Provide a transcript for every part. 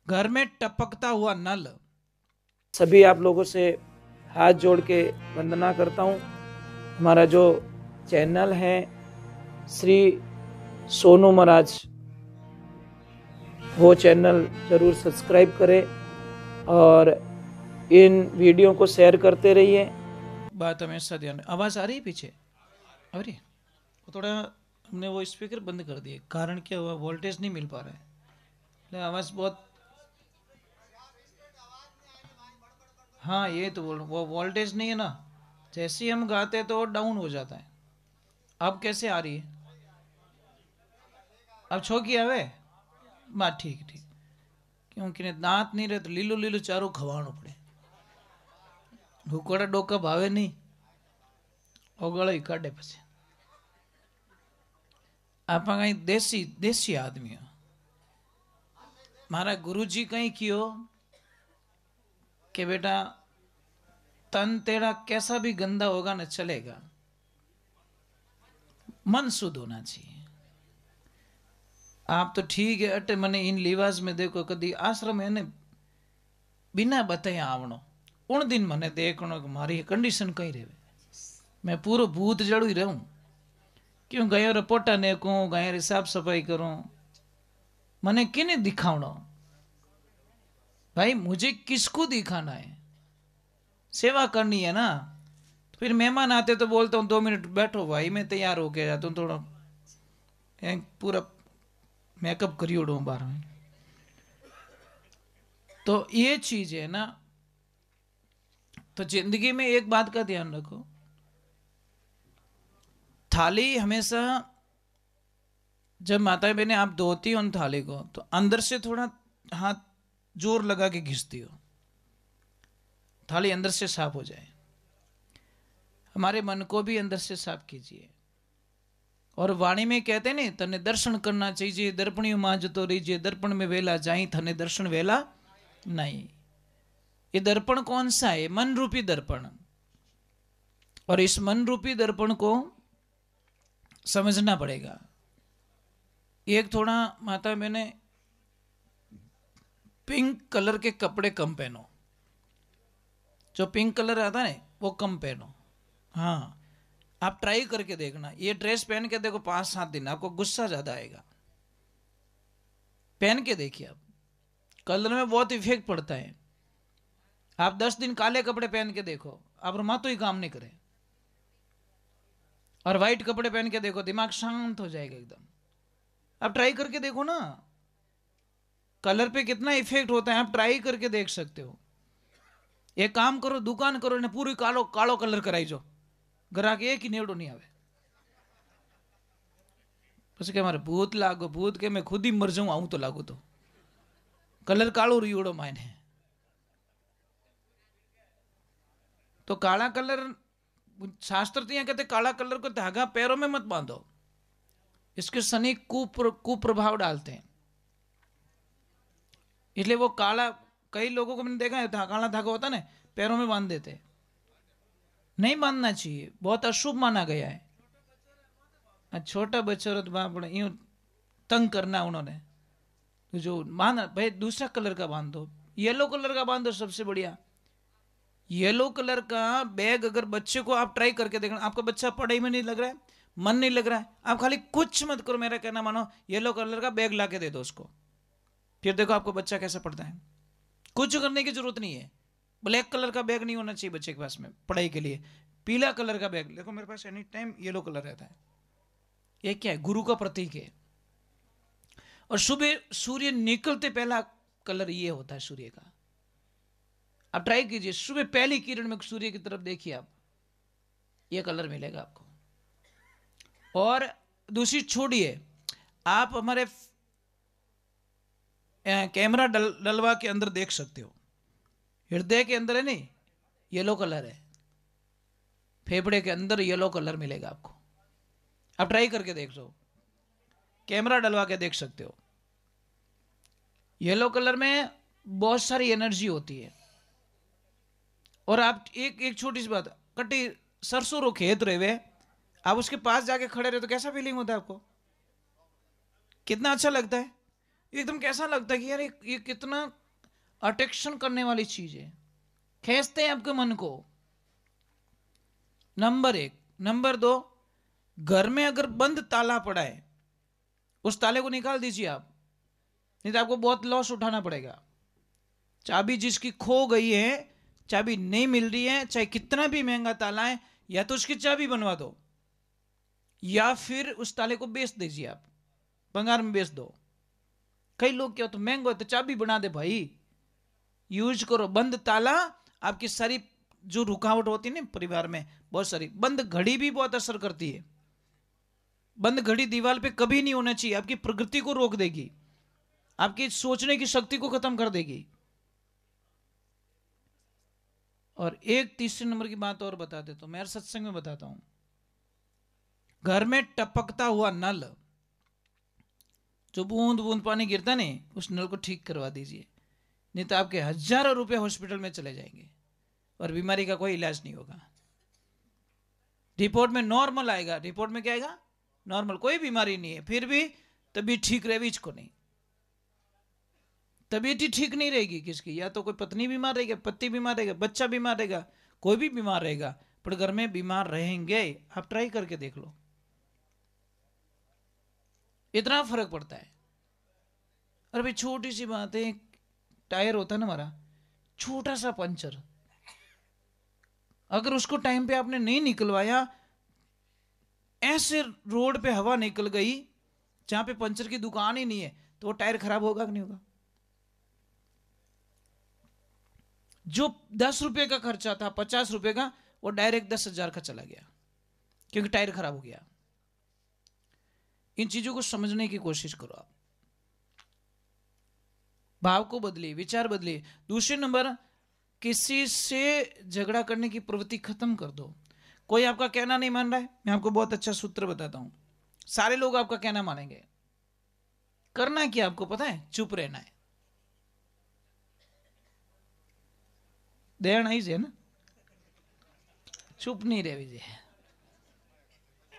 घर में टपकता हुआ नल। सभी आप लोगों से हाथ जोड़ के वंदना करता हूँ। हमारा जो चैनल है श्री सोनू महाराज, वो चैनल जरूर सब्सक्राइब करें और इन वीडियो को शेयर करते रहिए। बात हमेशा ध्यान। आवाज आ रही है पीछे? आ रही है? वो थोड़ा हमने वो स्पीकर बंद कर दिए, कारण क्या हुआ, वोल्टेज नहीं मिल पा रहा है, आवाज बहुत। हाँ ये तो बोल, वो वोल्टेज नहीं है ना, जैसे ही हम गाते हैं तो वो डाउन हो जाता है। अब कैसे आ रही है? अब छो किया वे बात ठीक ठीक, क्योंकि ने दांत नहीं रहे तो लीलो लीलो चारो खवाणो पड़े। हुकोड़ा डोका भावे नहीं, ओगळो ही काढे पछे। आप कहीं देसी देसी आदमी हो। मारा गुरुजी कहीं कियो कि बेटा तन तेरा कैसा भी गंदा होगा ना चलेगा, मन शुद्ध होना चाहिए। आप तो ठीक है अटे मने इन लिवाज में देखो, कदी आश्रम है ने बिना बताए आवणो, उन दिन मने देखनो कि मारी कंडीशन कई रहे, मैं पूरा भूत जड़ू ही रहूं। क्यों गयो रिपोर्टा ने को गयो साफ सफाई करूं, मने किने दिखावणो भाई, मुझे किसको दिखाना है? सेवा करनी है ना। तो फिर मेहमान आते तो बोलता हूँ 2 मिनट बैठो भाई, मैं तैयार होके जाता हूँ, थोड़ा पूरा मेकअप करी उड़ू बाहर में। तो ये चीज है ना। तो जिंदगी में एक बात का ध्यान रखो, थाली हमेशा जब माता बहने आप धोती हो उन थाली को, तो अंदर से थोड़ा हाथ जोर लगा के घिसती हो, थाली अंदर से साफ हो जाए। हमारे मन को भी अंदर से साफ कीजिए। और वाणी में कहते हैं, तने दर्शन करना चाहिए, दर्पणी मांझ तो रीजिए, दर्पण में वेला जाई, थने दर्शन वेला नहीं। ये दर्पण कौन सा है? मन रूपी दर्पण। और इस मन रूपी दर्पण को समझना पड़ेगा। एक थोड़ा माता मैंने पिंक कलर के कपड़े कम पहनो, जो पिंक कलर आता है वो कम पहनो। हाँ आप ट्राई करके देखना, ये ड्रेस पहन के देखो 5-7 दिन, आपको गुस्सा ज्यादा आएगा। पहन के देखिए, आप कलर में बहुत इफेक्ट पड़ता है। आप 10 दिन काले कपड़े पहन के देखो, आप मातो ही काम नहीं करे। और व्हाइट कपड़े पहन के देखो, दिमाग शांत हो जाएगा एकदम। आप ट्राई करके देखो ना, कलर पे कितना इफेक्ट होता है, आप ट्राई करके देख सकते हो। एक काम करो, दुकान करो ने पूरी कालो कालो कलर कराई जो, ग्राहक एक ही नेवड़ो नहीं आवे। પછી કે મારે ભૂત લાગો, ભૂત કે मैं खुद ही मर जाऊं आऊं तो लागू, तो कलर कालो रियोड़ो मायने। तो काला कलर, शास्त्र तो यहाँ कहते काला कलर को धागा पैरों में मत बांधो, इसके शनि कुप्रभाव डालते हैं। इसलिए वो काला, कई लोगों को मैंने देखा है काला धागा होता है ना, पैरों में बांध देते। नहीं बांधना चाहिए, बहुत अशुभ माना गया है। छोटा बच्चा तो बाप यूं तंग करना उन्होंने, तो जो बांधा भाई दूसरा कलर का बांध दो, येलो कलर का बांध दो, सबसे बढ़िया। येलो कलर का बैग अगर बच्चे को आप ट्राई करके देखना, आपका बच्चा पढ़ाई में नहीं लग रहा है, मन नहीं लग रहा है, आप खाली कुछ मत करो, मेरा कहना मानो, येलो कलर का बैग ला के दे दो उसको, फिर देखो आपको बच्चा कैसे पढ़ता है। कुछ करने की जरूरत नहीं है। ब्लैक कलर का बैग नहीं होना चाहिए बच्चे के पास में पढ़ाई के लिए, पीला कलर का बैग। देखो मेरे पास एनी टाइम येलो कलर रहता है, ये क्या है? गुरु का प्रतीक है। और सुबह सूर्य निकलते पहला कलर ये होता है सूर्य का। आप ट्राई कीजिए, सुबह पहली किरण में सूर्य की तरफ देखिए आप, ये कलर मिलेगा आपको। और दूसरी छोड़िए, आप हमारे कैमरा डलवा के अंदर देख सकते हो, हृदय के अंदर है नहीं येलो कलर है, फेफड़े के अंदर येलो कलर मिलेगा आपको। आप ट्राई करके देख लो, कैमरा डलवा के देख सकते हो। येलो कलर में बहुत सारी एनर्जी होती है। और आप एक एक छोटी सी बात, कटी सरसों रो खेत रहे हुए, आप उसके पास जाके खड़े रहे तो कैसा फीलिंग होता है आपको? कितना अच्छा लगता है। एकदम कैसा लगता है कि यार ये कितना अट्रैक्शन करने वाली चीज है, खींचते हैं आपके मन को। नंबर एक। नंबर दो, घर में अगर बंद ताला पड़ा है, उस ताले को निकाल दीजिए आप, नहीं तो आपको बहुत लॉस उठाना पड़ेगा। चाबी जिसकी खो गई है, चाबी नहीं मिल रही है, चाहे कितना भी महंगा ताला है, या तो उसकी चाबी बनवा दो, या फिर उस ताले को बेच दीजिए आप, भंगार में बेच दो। कई लोग क्या होते, महंगा हो तो चाबी बना दे भाई, यूज करो। बंद ताला आपकी सारी जो रुकावट होती है ना परिवार में, बहुत सारी। बंद घड़ी भी बहुत असर करती है। बंद घड़ी दीवार पे कभी नहीं होना चाहिए, आपकी प्रगति को रोक देगी, आपकी सोचने की शक्ति को खत्म कर देगी। और एक तीसरे नंबर की बात और बता देता हूं, मैं हर सत्संग में बताता हूं। घर में टपकता हुआ नल, जो बूंद बूंद पानी गिरता नहीं, उस नल को ठीक करवा दीजिए, नहीं तो आपके हजारों रुपए हॉस्पिटल में चले जाएंगे और बीमारी का कोई इलाज नहीं होगा। रिपोर्ट में नॉर्मल आएगा, रिपोर्ट में क्या आएगा? नॉर्मल, कोई बीमारी नहीं है, फिर भी तबीयत ठीक रहे को नहीं। तबीयत ही ठीक नहीं रहेगी किसकी, या तो कोई पत्नी बीमार रहेगी, पति बीमार रहेगा, बच्चा बीमार रहेगा, कोई भी बीमार रहेगा, पर घर में बीमार रहेंगे। आप ट्राई करके देख लो, इतना फर्क पड़ता है। अरे भाई छोटी सी बात है, टायर होता है ना हमारा, छोटा सा पंचर, अगर उसको टाइम पे आपने नहीं निकलवाया, ऐसे रोड पे हवा निकल गई जहां पे पंचर की दुकान ही नहीं है, तो वो टायर खराब होगा कि नहीं होगा? जो 10 रुपए का खर्चा था, 50 रुपए का, वो डायरेक्ट 10,000 का चला गया, क्योंकि टायर खराब हो गया। इन चीजों को समझने की कोशिश करो आप, भाव को बदलिए, विचार बदलिए। दूसरे नंबर, किसी से झगड़ा करने की प्रवृत्ति खत्म कर दो। कोई आपका कहना नहीं मान रहा है, मैं आपको बहुत अच्छा सूत्र बताता हूं, सारे लोग आपका कहना मानेंगे। करना क्या आपको पता है? चुप रहना है। देना ही है ना, चुप नहीं रह विजय,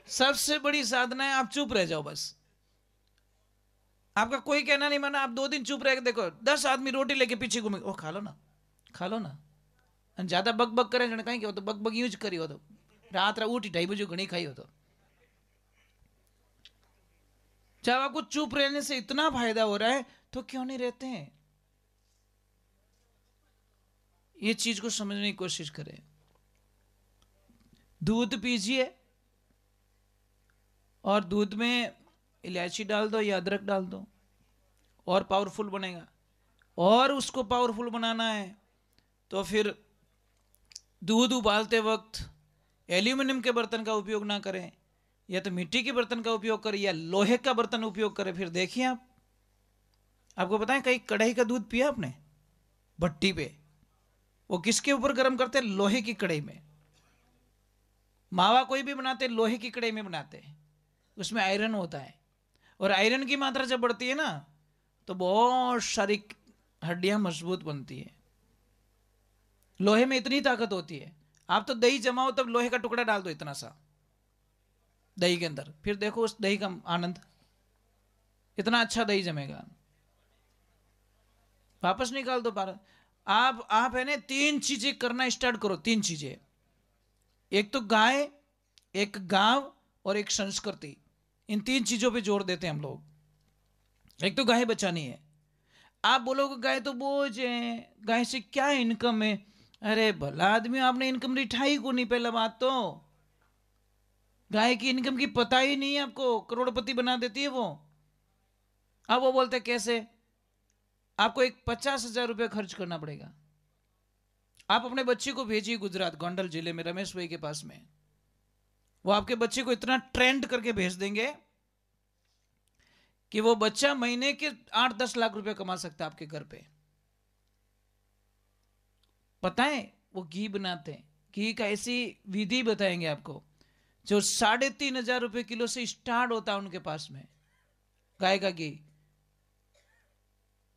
सबसे बड़ी साधना है, आप चुप रह जाओ बस। आपका कोई कहना नहीं माना, आप 2 दिन चुप रह के देखो, 10 आदमी रोटी लेके पीछे घूमे, ओ खा लो ना, खा लो ना। ज्यादा बक बक करे कहीं क्या हो, तो बक बक यूज करी हो, तो रात उठी 2:30 बजे घनी खाई हो, तो जब आपको चुप रहने से इतना फायदा हो रहा है, तो क्यों नहीं रहते हैं? ये चीज को समझने की कोशिश करें। दूध पीजिए, और दूध में इलायची डाल दो या अदरक डाल दो, और पावरफुल बनेगा। और उसको पावरफुल बनाना है तो फिर दूध उबालते वक्त एल्यूमिनियम के बर्तन का उपयोग ना करें, या तो मिट्टी के बर्तन का उपयोग करें, या लोहे का बर्तन उपयोग करें। फिर देखिए आप, आपको पता है कहीं कढ़ाई का दूध पिया आपने भट्टी पे? वो किसके ऊपर गर्म करते हैं? लोहे की कढ़ाई में। मावा कोई भी बनाते हैं लोहे की कढ़ाई में बनाते हैं, उसमें आयरन होता है, और आयरन की मात्रा जब बढ़ती है ना, तो बहुत सारी हड्डियां मजबूत बनती है। लोहे में इतनी ताकत होती है। आप तो दही जमाओ, तब लोहे का टुकड़ा डाल दो इतना सा दही के अंदर, फिर देखो उस दही का आनंद, इतना अच्छा दही जमेगा। वापस निकाल दो बार। आप है ना 3 चीजें करना स्टार्ट करो, 3 चीजें। एक तो गाय, एक गांव, और एक संस्कृति। इन 3 चीजों पे जोर देते हैं हम लोग। एक तो गाय बचानी है। आप बोलोगे गाय तो बोझ है, गाय से क्या इनकम है? अरे भला आदमी, आपने इनकम रिठाई को नहीं, पहला बात तो गाय की इनकम की पता ही नहीं है आपको, करोड़पति बना देती है वो। अब वो बोलते कैसे? आपको एक 50,000 रुपये खर्च करना पड़ेगा। आप अपने बच्चे को भेजिए गुजरात, गोंडल जिले में रमेश भाई के पास में, वो आपके बच्चे को इतना ट्रेंड करके भेज देंगे कि वो बच्चा महीने के 8-10 लाख रुपए कमा सकता है आपके घर पे। पता है वो घी बनाते हैं, घी का ऐसी विधि बताएंगे आपको जो 3,500 रुपए किलो से स्टार्ट होता है उनके पास में, गाय का घी।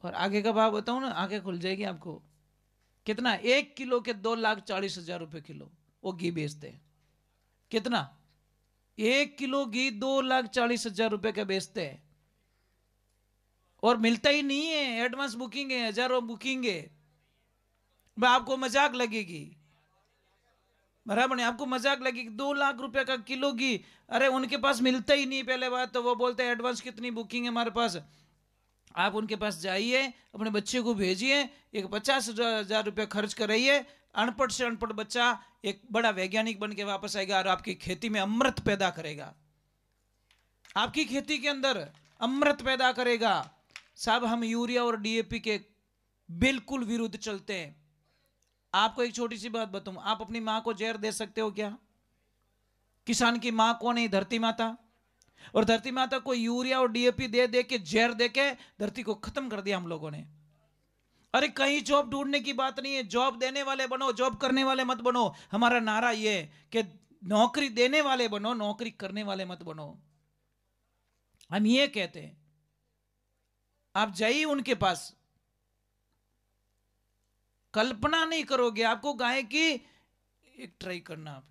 और आगे का भाव बताऊं ना, आगे खुल जाएगी आपको। कितना? 1 किलो के 2,40,000 रुपए किलो वो घी बेचते हैं। कितना? 1 किलो घी 2,40,000 रुपए का बेचते हैं। और मिलता ही नहीं है, एडवांस बुकिंग है, हजारों बुकिंग है। भाई आपको मजाक लगेगी, बराबर नहीं, आपको मजाक लगेगी, 2 लाख रुपए का किलो घी, अरे उनके पास मिलता ही नहीं। पहले बात तो वो बोलते हैं एडवांस कितनी बुकिंग है हमारे पास। आप उनके पास जाइए, अपने बच्चे को भेजिए, एक 50,000 रुपये खर्च कराइए, अनपढ़ से अनपढ़ बच्चा एक बड़ा वैज्ञानिक बन के वापस आएगा और आपकी खेती में अमृत पैदा करेगा, आपकी खेती के अंदर अमृत पैदा करेगा। साहब हम यूरिया और डीएपी के बिल्कुल विरुद्ध चलते हैं। आपको एक छोटी सी बात बताऊं, आप अपनी मां को जहर दे सकते हो क्या? किसान की मां कौन है? धरती माता। और धरती माता को यूरिया और डीएपी दे दे के, जहर दे के धरती को खत्म कर दिया हम लोगों ने। अरे कहीं जॉब ढूंढने की बात नहीं है, जॉब देने वाले बनो, जॉब करने वाले मत बनो। हमारा नारा यह है कि नौकरी देने वाले बनो, नौकरी करने वाले मत बनो। हम ये कहते हैं, आप जाइए उनके पास, कल्पना नहीं करोगे। आपको गाय की एक ट्राई करना, आप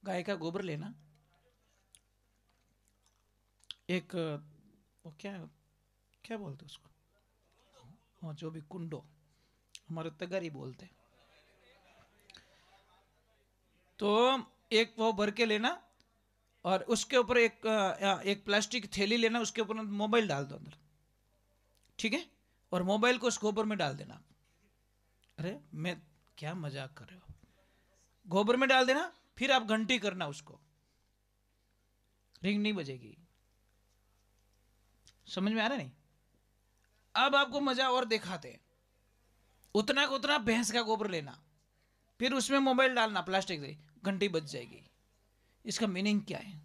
गाय का गोबर लेना, एक वो क्या क्या बोलते उसको, हाँ जो भी कुंडो, हमारे तगारी बोलते, तो एक वो भर के लेना और उसके ऊपर एक प्लास्टिक थैली लेना, उसके ऊपर मोबाइल डाल दो अंदर, ठीक है? और मोबाइल को उस गोबर में डाल देना। अरे मैं क्या मजाक कर रहे हो? गोबर में डाल देना, फिर आप घंटी करना, उसको रिंग नहीं बजेगी। समझ में आ रहा नहीं? अब आपको मजा और दिखाते हैं। उतना का उतना भैंस का गोबर लेना, फिर उसमें मोबाइल डालना, प्लास्टिक से घंटी बज जाएगी। इसका मीनिंग क्या है?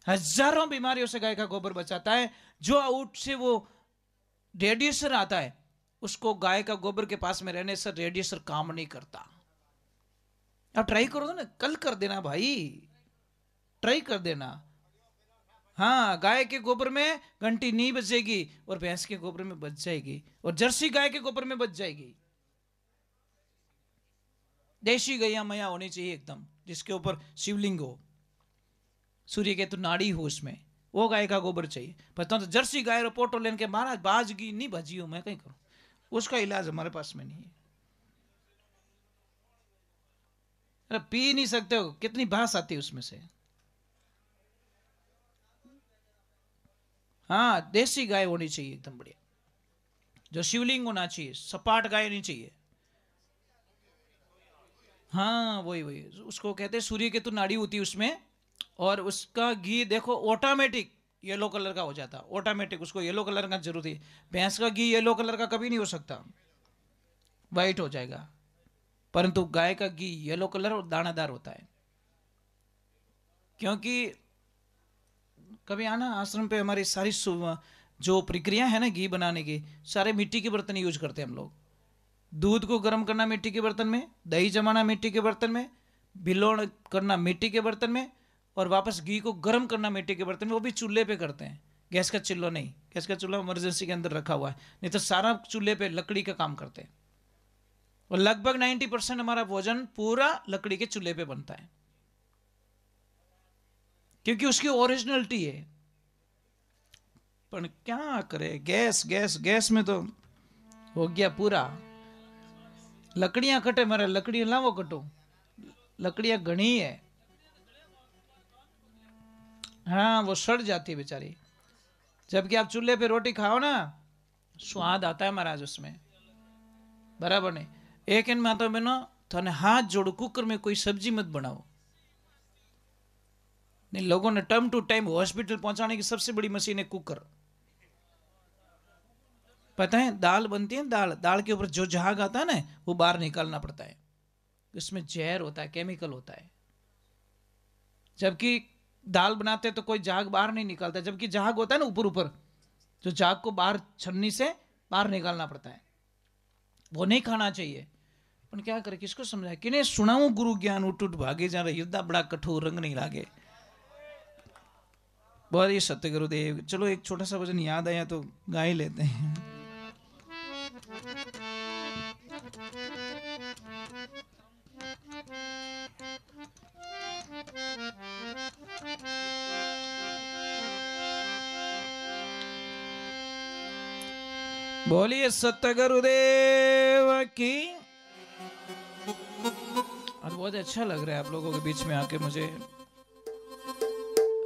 हजारों बीमारियों से गाय का गोबर बचाता है। जो आउट से वो रेडिएशन आता है, उसको गाय का गोबर के पास में रहने से रेडिएशन काम नहीं करता। आप ट्राई करो ना, कल कर देना भाई, ट्राई कर देना। हाँ, गाय के गोबर में घंटी नहीं बजेगी और भैंस के गोबर में बच जाएगी, और जर्सी गाय के गोबर में बच जाएगी। देशी गैया मैया होनी चाहिए एकदम, जिसके ऊपर शिवलिंग हो, सूर्य के तो नाड़ी हो उसमें, वो गाय का गोबर चाहिए। पता तो जर्सी गाय रिपोर्टो लेने के महाराज बाजगी नहीं भजी हो, मैं कहीं करूं, उसका इलाज हमारे पास में नहीं है। अरे पी नहीं सकते हो, कितनी भास आती है उसमें से। हाँ, देसी गाय होनी चाहिए एकदम बढ़िया, जो शिवलिंग होना चाहिए, सपाट गाय नहीं चाहिए। हाँ वही वही, उसको कहते हैं सूर्य केतु नाड़ी होती है उसमें, और उसका घी देखो ऑटोमेटिक येलो कलर का हो जाता, ऑटोमेटिक उसको येलो कलर का जरूरत है। भैंस का घी येलो कलर का कभी नहीं हो सकता, वाइट हो जाएगा, परंतु गाय का घी येलो कलर और दानादार होता है। क्योंकि कभी आना आश्रम पे, हमारी सारी जो प्रक्रिया है ना घी बनाने की, सारे मिट्टी के बर्तन यूज करते हैं हम लोग। दूध को गर्म करना मिट्टी के बर्तन में, दही जमाना मिट्टी के बर्तन में, भिलोण करना मिट्टी के बर्तन में, और वापस घी को गर्म करना मिट्टी के बर्तन में, वो भी चूल्हे पे करते हैं, गैस का चूल्हा नहीं। गैस का चूल्हा इमरजेंसी के अंदर रखा हुआ है, नहीं तो सारा चूल्हे पे लकड़ी का काम करते हैं। और लगभग 90% हमारा भोजन पूरा लकड़ी के चूल्हे पे बनता है, क्योंकि उसकी ओरिजिनलिटी है। पर क्या करे, गैस गैस गैस में तो हो गया पूरा। लकड़ियां कटे मारे, लकड़ी लावो कटो, लकड़ियां घनी है। हाँ वो सड़ जाती है बेचारी। जबकि आप चूल्हे पे रोटी खाओ ना, स्वाद आता है महाराज उसमें, बराबर नहीं। एक इन माता बहनों, थाने हाथ जोड़ो, कुकर में कोई सब्जी मत बनाओ। नहीं, लोगों ने टाइम टू टाइम हॉस्पिटल पहुंचाने की सबसे बड़ी मशीन है कुकर। पता है, दाल बनती है, दाल दाल के ऊपर जो झाग आता है ना, वो बाहर निकालना पड़ता है, इसमें जहर होता है, केमिकल होता है। जबकि दाल बनाते तो कोई झाग बाहर नहीं निकालता, जबकि झाग होता है ना ऊपर ऊपर, जो झाग को बाहर छन्नी से बाहर निकालना पड़ता है, वो नहीं खाना चाहिए। पर क्या करे, किसको समझाए, किन्हें सुनाऊं गुरु ज्ञान, उठ उठ भागे जा रहे, युद्धा बड़ा कठोर रंग नहीं लागे। बहुत ही सत्य गुरुदेव। चलो एक छोटा सा भजन याद आया तो गा ही लेते हैं। बोलिए सत्य गुरुदेव की। और बहुत अच्छा लग रहा है आप लोगों के बीच में आके मुझे।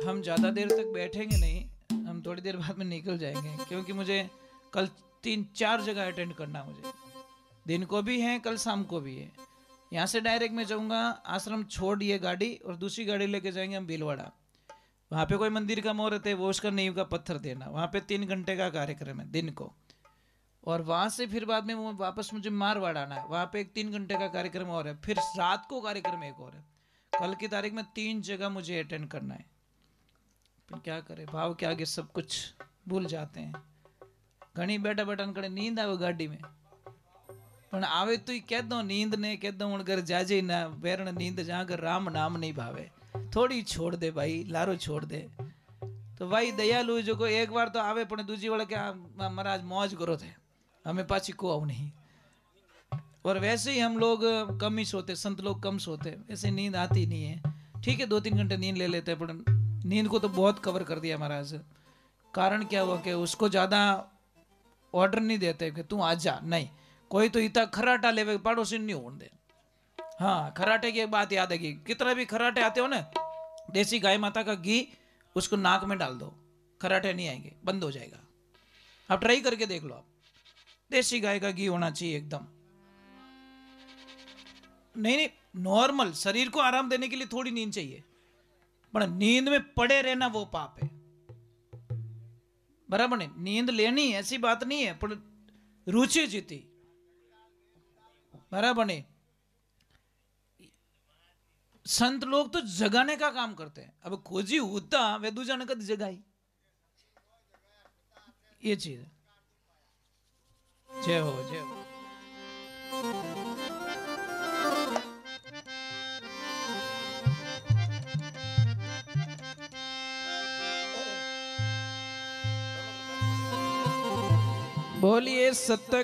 हम ज़्यादा देर तक बैठेंगे नहीं, हम थोड़ी देर बाद में निकल जाएंगे, क्योंकि मुझे कल 3-4 जगह अटेंड करना है। मुझे दिन को भी है, कल शाम को भी है। यहाँ से डायरेक्ट मैं जाऊँगा आश्रम, छोड़ ये गाड़ी और दूसरी गाड़ी लेके जाएंगे हम भीलवाड़ा। वहाँ पे कोई मंदिर का मुहूर्त है, वो उसका नींव का पत्थर देना। वहाँ पे 3 घंटे का कार्यक्रम है दिन को। और वहाँ से फिर बाद में वो वापस मुझे मारवाड़ आना है, वहाँ पे एक 3 घंटे का कार्यक्रम और है। फिर रात को कार्यक्रम एक और है। कल की तारीख में 3 जगह मुझे अटेंड करना है। फिर क्या करें, भाव के आगे सब कुछ भूल जाते हैं। घनी बैठा बैठा कड़े नींद आवे गाड़ी में, पण आवे तो कह दो नींद ने, कह दो घर जाजे ना बैरण नींद जहाँ कर राम नाम नहीं भावे, थोड़ी छोड़ दे भाई, लारो छोड़ दे। तो भाई दयालु जो को एक बार तो आवे, पण दूजी वाला क्या महाराज मौज करो थे, हमें पाची को आऊ नहीं। और वैसे ही हम लोग कम ही सोते, संत लोग कम सोते, वैसे नींद आती नहीं है। ठीक है 2-3 घंटे नींद ले लेते हैं, पर नींद को तो बहुत कवर कर दिया महाराज। कारण क्या हुआ कि उसको ज़्यादा ऑर्डर नहीं देते कि तू आ जा, नहीं। कोई तो इतना खराटा लेवे पड़ोसी नहीं होने दे। हाँ, खराटे की एक बात याद है कि कितना भी खराटे आते हो ना, देसी गाय माता का घी उसको नाक में डाल दो, खराटे नहीं आएंगे, बंद हो जाएगा। आप ट्राई करके देख लो। आप देसी गाय का घी होना चाहिए एकदम। नहीं, नॉर्मल शरीर को आराम देने के लिए थोड़ी नींद चाहिए, पर नींद में पड़े रहना वो पाप है। बराबर नहीं, नींद लेनी ऐसी बात नहीं है, पर रुचि जीती। बराबर नहीं। संत लोग तो जगाने का काम करते हैं। अब खोजी होता वे दूजा ने कद जगाई, ये चीज है। जय हो, जय हो। बोलिए सत्य